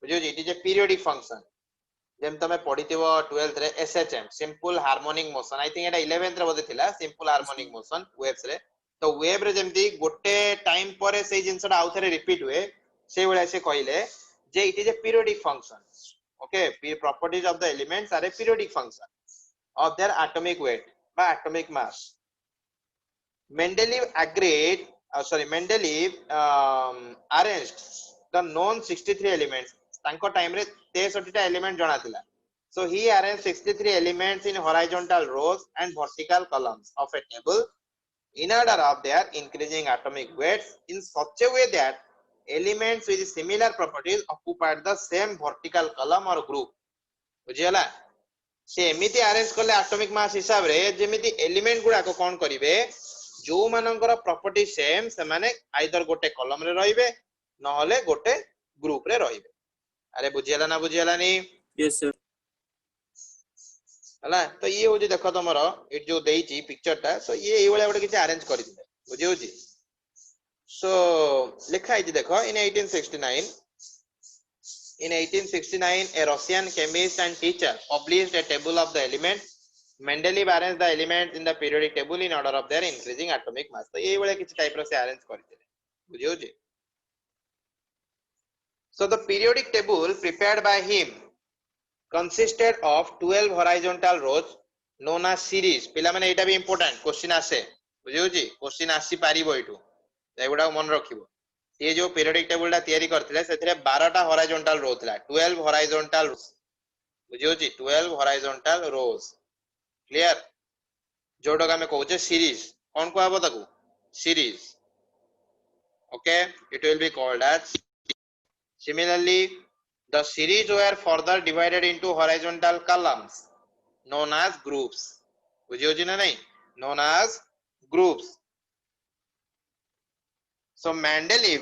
बुझियो it is a periodic function जेम तमे पढिथिबो 12th रे SHM simple harmonic motion I think एटा 11th रे बोधे थिला सिंपल हार्मोनिक मोशन वेव्स रे तो वेव रे जेमती गोटे टाइम परे से जिंसटा आउथरे रिपीट हुए से बेले से कहले जे it is a periodic function okay properties of the elements are a periodic function of their atomic weight बा atomic mass Mendeleev agreed Mendeleev arranged the known 63 elements तांको टाइम रे 63 टा एलिमेंट जणा थिला so he arranged 63 elements in horizontal rows and vertical columns of a table in order of their increasing atomic weights in such a way that elements with similar properties occupied the same vertical column or group बुझियला से एमिति arrange करले atomic mass हिसाब रे जेमिति element गुडा को कोन करिवे जो मानकर property same से माने आइदर गोटे कॉलम रे रहिबे नहले गोटे ग्रुप रे रहिबे अरे बुझियला ना बुझियला नी Yes, sir. हला तो ये होजी देखो तमरो इट जो देइची पिक्चर टा सो ये एई वाला गोटे किछ अरेंज करि दिले बुझियोजी सो लिखा है देखो इन 1869 a Russian chemist and teacher published a table of the elements Mendeleev arranged the elements in the periodic table in order of their increasing atomic mass तो ये वाला किछ टाइप रो से अरेंज करथिले बुझियो जी so the periodic table prepared by him consisted of 12 horizontal rows known as series पिला माने एटा भी इंपोर्टेंट क्वेश्चन आसे बुझियो जी क्वेश्चन आसी पारिबो एटू एगुडा मन रखिबो ये जो पीरियोडिक टेबल ता तयारी करथिले सेथरे 12 टा हॉरिजॉन्टल रो थिला 12 हॉरिजॉन्टल बुझियो जी 12 हॉरिजॉन्टल रोज क्लियर जोडका में कहूचे सीरीज कौन को आबो ताकू series okay it will be called as similarly the series were further divided into horizontal columns known as groups बुझियो जी ना नहीं known as groups so Mendeleev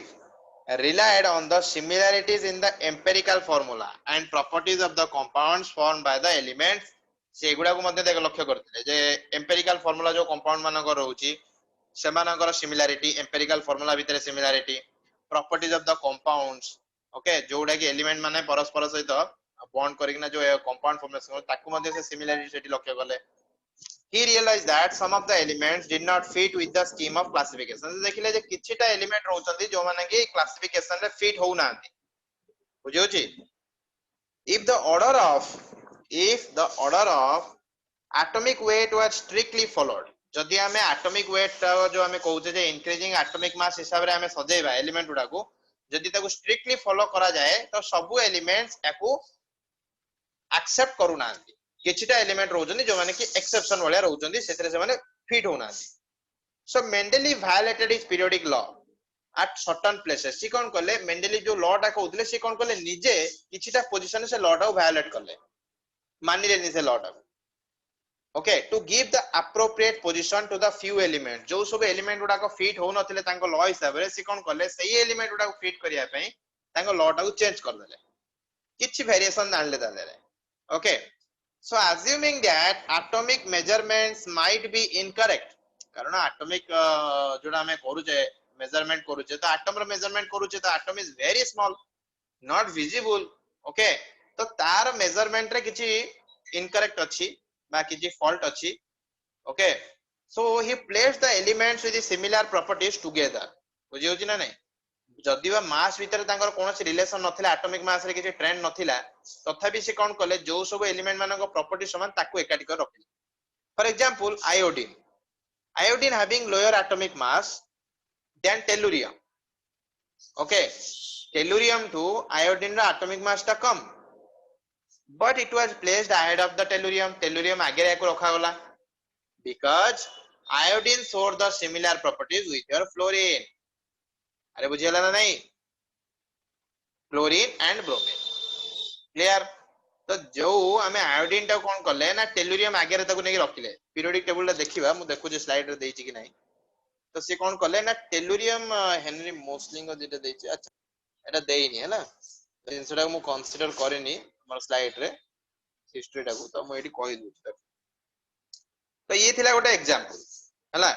relied on the similarities in the empirical formula and properties of the compounds formed by the elements सेगुडा को मध्ये देख लक्ष्य करथिले जे empirical formula जो compound मानक रहउची सेमानकर सिमिलरिटी एम्पिरिकल फार्मूला भितरे similarity properties of the compounds okay जोडा कि एलिमेंट माने परस्पर सहित बॉन्ड करिकना जो कंपाउंड फॉर्मेशन ताकू मध्ये से सिमिलरिटी सेठी लक्ष्य करले he realized that some of the elements did not fit with the scheme of classification देखिले जे किछिटा एलिमेंट रहउचंती जो माने कि क्लासिफिकेशन रे फिट होउ नांती बुझियो छी if the order of atomic weight was strictly followed जदि हमें atomic weight जो हमें कहउचे जे इंक्रीजिंग atomic mass हिसाब रे हमें सजेबा एलिमेंट गुडा को जदि ताको स्ट्रिक्टली फॉलो करा जाए तो सब एलिमेंट्स याकू एक्सेप्ट करू नांती किछिटा एलिमेंट रहउचंती जो माने कि एक्सेप्शन वाले रहउचंती सेतरे से माने फिट हो नांती so Mendeleev violated his periodic law at certain places सी कोन करले मेंडेलीव जो लॉ टा कहउतले सी कोन करले निजे किछिटा पोजीशन से लॉ टा वायलेट करले मानि लेनी से लॉ टा okay to give the appropriate position to the few element जो सब एलिमेंट गुडा को फिट हो नथिले तांको लॉ हिसाब रे सी कोन करले सही एलिमेंट गुडा को फिट करिया पई तांको लॉ टा को चेंज कर देले किछि वेरिएशन आनले दाले okay so assuming that atomic measurements might be incorrect कारण atomic जोडा हमें करूचे मेजरमेंट करूचे तो एटम रो मेजरमेंट करूचे तो atom is very small not visible okay तो तार मेजरमेंट रे किछि इनकरेक्ट अछि बा किछि फॉल्ट अछि okay so he placed the elements with similar properties together बुझियो छी ना नहीं जदि बा मास भीतर तांकर कोनोसी रिलेशन नथिला एटॉमिक मास रे किछि ट्रेंड नथिला तथापि से कोन कले जो सब एलिमेंट मानक प्रॉपर्टी समान ताकू एकाटी कर रखिले for example iodine having lower atomic mass than tellurium okay tellurium to iodine रा एटॉमिक मास ता कम but it was placed ahead of the tellurium आगे एको रखा गला because iodine showed the similar properties with your fluorine अरे बुझियला ना नहीं फ्लोरीन एंड ब्रोमीन क्लियर तो जो आमे आयोडीन टा कोन करले ना टेलुरियम आगे रे ताको नेकी रखिले पीरियोडिक टेबल ला देखिबा मु देखु स्लाइड रे देछि कि नाही तो से कोन करले ना टेलुरियम हेनरी मोसलिंग जेटा देछि अच्छा एटा देइनी हैला जिनसटा मु कंसीडर करेनी मोर स्लाइड रे हिस्ट्री टा को तो मु एठी कहि दूछि तो ये थिला गोटे एग्जांपल हैला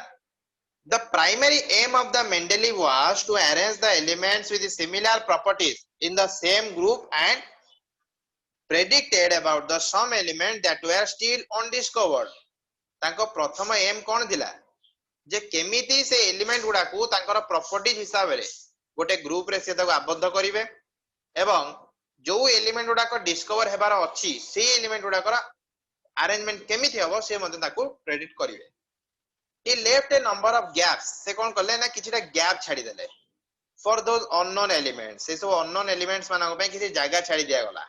the primary aim of the Mendeleev was to arrange the elements with similar properties in the same group and predicted about the some elements that were still undiscovered तांको प्रथम एम कोन थिला जे केमिति से एलिमेंट गुडा को तांकर properties हिसाब रे गोटे ग्रुप रे से ताको आबद्ध करिवे एवं जो एलिमेंट गुडा को डिस्कवर हेबार अछि से एलिमेंट गुडा कर अरेंजमेंट केमिति हबो से मते ताको प्रेडिक्ट करिवे he left a number of gaps से कोन करले ना किछटा गैप छाडी देले for those unknown elements से सब unknown elements मानक पे किछि जागा छाडी दिया गला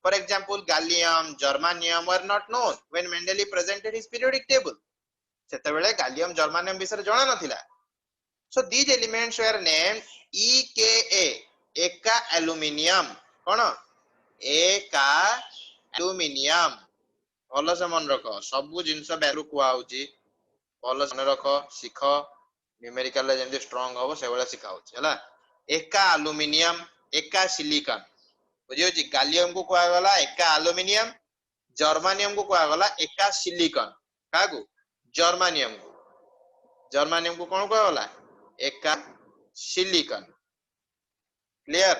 for example gallium germanium were not known when Mendeleev presented his periodic table सेते बेले gallium germanium विषय जणा नथिला so these elements were named EKA एका aluminium कोन एका aluminium भलो से मन रखो सब जिंस बैरु कुआ होची भलो से रख सिख न्यूमेरिकल जेंति स्ट्रांग हो से वाला सिखाउछ हैला एका एल्युमिनियम एका सिलिकॉन बुझियो जी गालियम को कुआ गला एका एल्युमिनियम जर्मानियम को कुआ गला एका सिलिकॉन कागु जर्मानियम को कोन कुआ गला एका silicon clear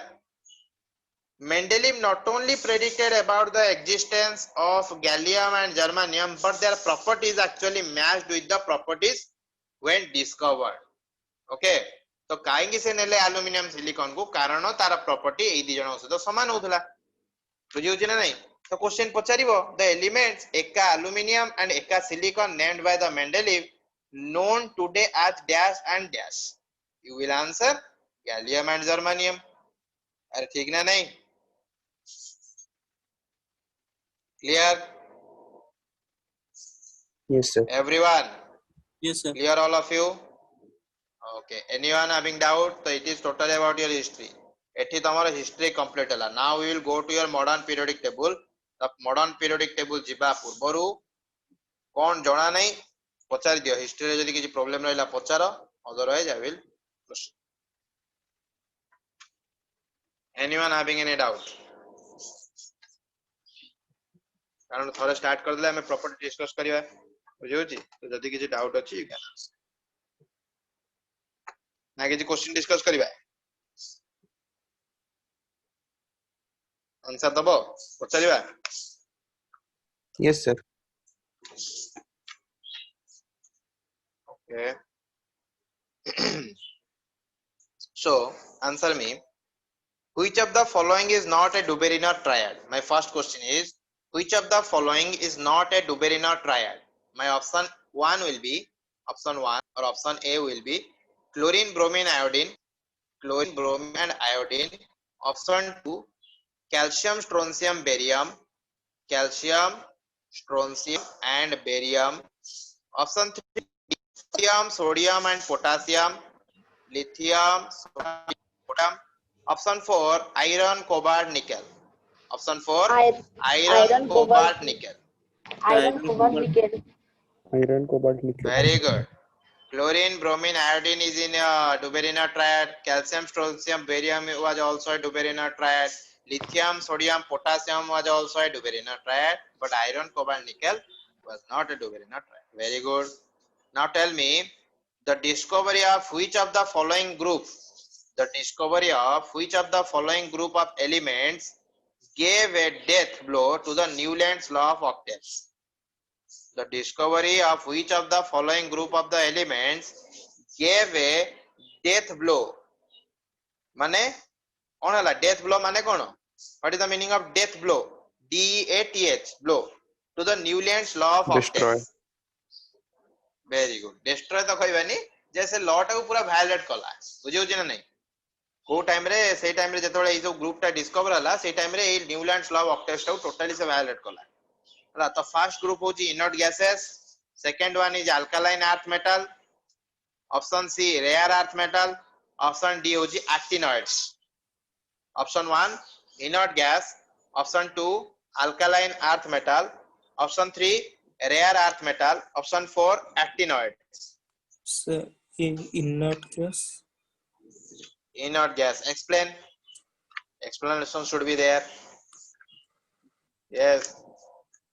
Mendeleev not only predicted about the existence of gallium and germanium but their properties actually matched with the properties when discovered okay तो काहेकि से नेले एल्युमिनियम सिलिकॉन को कारण तार प्रॉपर्टी एई दि जण सहित समान होतला बुझियो छी ना नहीं तो क्वेश्चन पचारिबो द एलिमेंट्स एका एल्युमिनियम एंड एका silicon named by the Mendeleev known today as dash and dash you will answer gallium and germanium अरे ठीक ना नहीं clear Yes, sir. everyone Yes, sir. clear all of you okay anyone having doubt so it is totally about your history एठी तमरो history complete हला now we will go to your modern periodic table the modern periodic table जिबा पूर्वरु कोन जणा नै पचार दियो history रे जदी किछि प्रॉब्लम रहला पचार otherwise I will anyone having any doubt कारण थोड़ा स्टार्ट कर देले हमें प्रॉपर्टी डिस्कस करिवा बुझियो छी तो जदी किछि डाउट अछि ना किछि क्वेश्चन डिस्कस करिवा आंसर दबो पचारिवा Yes, sir. okay so answer me which of the following is not a Duberiner triad my first question is which of the following is not a Duberiner triad my option 1 will be option 1 or option A will be chlorine bromine iodine and iodine option 2 calcium strontium barium calcium strontium and barium option 3 lithium sodium and potassium lithium sodium potassium option 4 iron cobalt nickel option 4 iron cobalt nickel Iron, cobalt, nickel. Iron, cobalt, nickel. very good chlorine bromine iodine is in a Duberiner triad calcium strontium barium was also a Duberiner triad lithium sodium potassium was also a Duberiner triad but iron cobalt nickel was not a Duberiner triad very good now tell me the discovery of which of the following group of elements gave a death blow to the Newland's law of octaves the discovery of which of the following group of the elements gave a death blow माने कोन हला death blow माने कोन what is the meaning of death blow DEATH blow to the Newland's law of Destroy. octaves very good destroy तो कहबानी जैसे law टा को पूरा violet कला बुझियो छी ना नहीं को टाइम रे से टाइम रे जतोळे ए जो ग्रुप टा डिस्कवर हला से टाइम रे ए न्यूलैंड्स लॉ ऑफ ऑक्टेव्स टा टोटली से वायलेट कला हला तो फर्स्ट ग्रुप होची inert gases second one is alkaline earth metal option C rare earth metal option D होची actinoids option 1 inert gas option 2 alkaline earth metal, option 3 rare earth metal, option 4 actinoids. Sir, inert gas. Inert gas. Explain. Explanation should be there. Yes.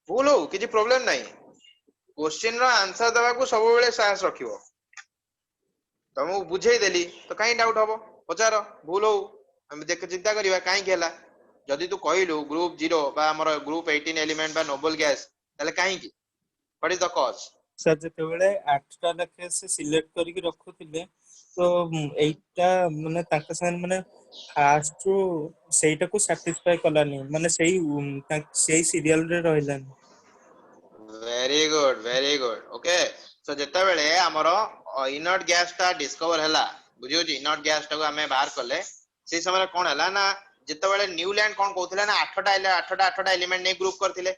भूल हो किसी problem नहीं. Question रो answer देवा को सब बेले साहस रखिवो. तुमको बुझेई देली तो काई डाउट हबो पचार भूल हो हम देख चिंता करिवा काई केला जदि तू कहलु ग्रुप 0 बा हमर ग्रुप 18 एलिमेंट बा नोबल गैस तले काई की what is the cause. Sir जेतेबेले 8टा लेखे से सिलेक्ट करके रखुथिले तो एटा माने ताका साइन माने फास्ट रो सेटा को सैटिस्फाई कलानी माने सेही सीरियल रे रहलानी. Very good okay. सो जेता बेले हमर इनर्ट गैस ता डिस्कवर हला बुझियो जी इनर्ट गैस ता को हमें बाहर करले से समय कोन हला ना जेता बेले न्यूलैंड कोन कहथिले ना 8टा एलिमेंट ने ग्रुप करथिले.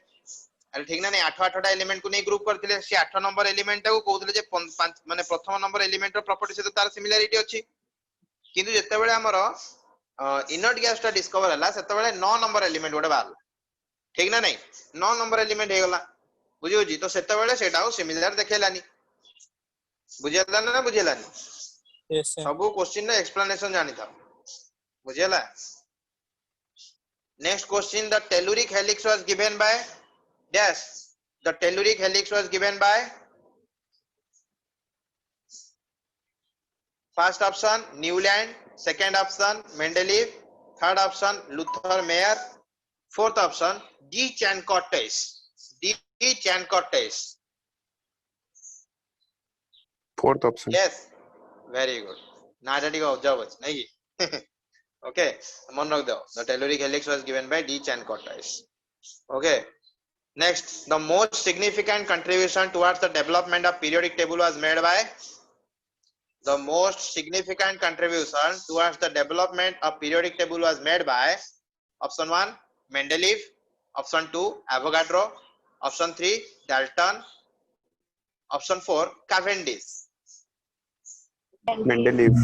अरे ठीक ना नहीं 8टा एलिमेंट को नहीं ग्रुप करथिले से 8 नंबर एलिमेंट ता को कहथिले जे माने प्रथम नंबर एलिमेंट रो प्रॉपर्टी से तार सिमिलरिटी अछि किंतु जेता बेले हमर इनर्ट गैस ता डिस्कवर हला सेता बेले 9 नंबर एलिमेंट गोटे बाहर ठीक ना नहीं 9 नंबर एलिमेंट हे गला बुझियो जी तो सेता बेले सेटा को सिमिलर देखेलानी बुझेला ना बुझेलानी. Yes sir. सब क्वेश्चन ना एक्सप्लेनेशन जानि था बुझेला. Next question the telluric helix was given by dash. The telluric helix was given by first option Newland, second option Mendeleev, third option Luther Mayer, fourth option D. Chancotes. D. Chancotes. Fourth option. Yes, very good. ना जड़ी का observe है नहीं okay मन रख दो. The telluric helix was given by D. Chancotes. Okay. Next, the most significant contribution towards the development of periodic table was made by. The most significant contribution towards the development of periodic table was made by option 1 Mendeleev, option 2 Avogadro, option 3 Dalton, option 4 Cavendish. Mendeleev.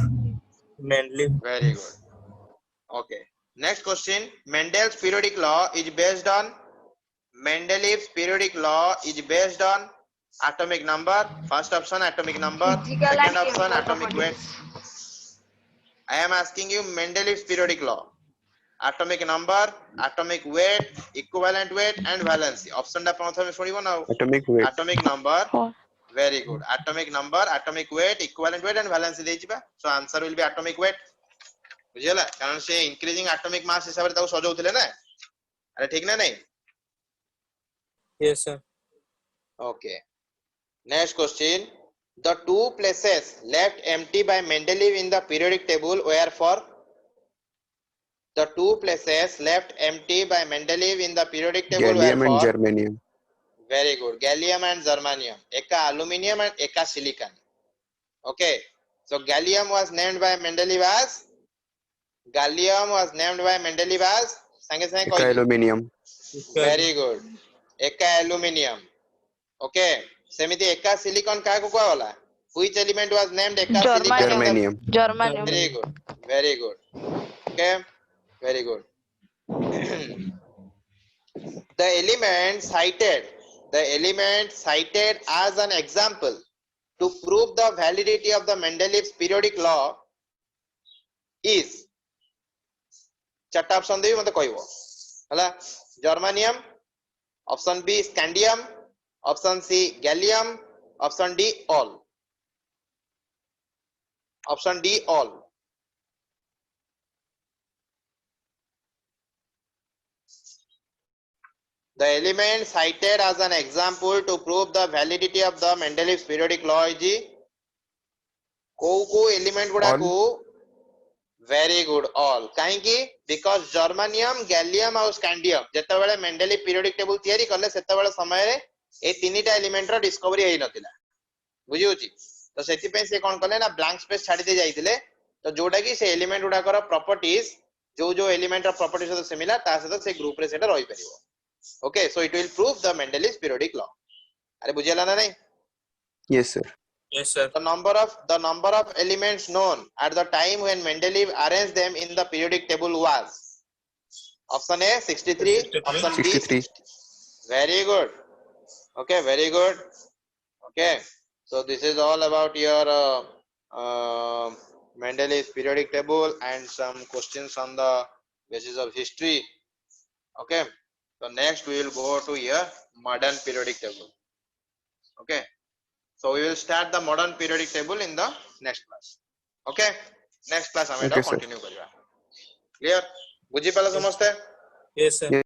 Mendeleev. Very good. Okay. Next question. Mendel's periodic law is based on. Mendeleev's periodic law is based on atomic number. First option atomic number. Physical Second and option chemical atomic weight. properties. I am asking you Mendeleev's periodic law. Atomic number, atomic weight, equivalent weight, and valency. Option टा प्रथम सुनिबो ना. Atomic weight. Atomic number. Very good. Atomic number, atomic weight, equivalent weight, and valency देइचिबा. So answer will be atomic weight. बुझियला कारण से increasing atomic mass हिसाब रे ताको सजाउथिले ना. अरे ठीक ना नहीं. Yes sir. Okay. Next question. The two places left empty by Mendeleev in the periodic table were for. The two places left empty by Mendeleev in the periodic table Gallium were and for. germanium. Very good. Gallium and germanium. Eka aluminium and eka silicon. Okay. So gallium was named by Mendeleev as. Gallium was named by Mendeleev as. संगे संगे Eka aluminium. Very good. Eka aluminium. Okay. सेमिति एका silicon का को कोआ वाला. Which element was named eka silicon? Germanium. Germanium. Very good. Very good. Okay. Very good. The element cited as an example to prove the validity of the Mendeleev's periodic law is. चारटा option देबी मते कहबो हला. Germanium, option B scandium, option C gallium, option D all. Option D all. The element cited as an example to prove the validity of the Mendeleev's periodic law is को element गुडा को. Very good all. काहे की because germanium, gallium और scandium जेते बेले Mendeleev periodic table तयारी करले सेते बेले समय रे ए तीनटा एलिमेंट रो डिस्कवरी हेई नथिला बुझियो छी. तो सेति पे से कोन करले ना ब्लैंक स्पेस छाडी दे जाईतिले तो जोडा की से एलिमेंट गुडा कर प्रॉपर्टीज जो एलिमेंट रो प्रॉपर्टीज से सिमिलर ता से से ग्रुप रे सेटा रही परिबो. Okay, so it will prove the Mendeleev's periodic law. अरे बुझेला ना नहीं. Yes sir. Yes sir. The number of elements known at the time when Mendeleev arranged them in the periodic table was. Option A 63, 63. option B 63. 60. Very good. Okay, very good. Okay, so this is all about your Mendele's periodic table and some questions on the basis of history. Okay, so next we will go to your modern periodic table. Okay, so we will start the modern periodic table in the next class. Okay, next class ଆମେ Okay, sir. continue କରିବା. Clear? ବୁଝି ପାରିଲ ସମସ୍ତେ? Yes, sir.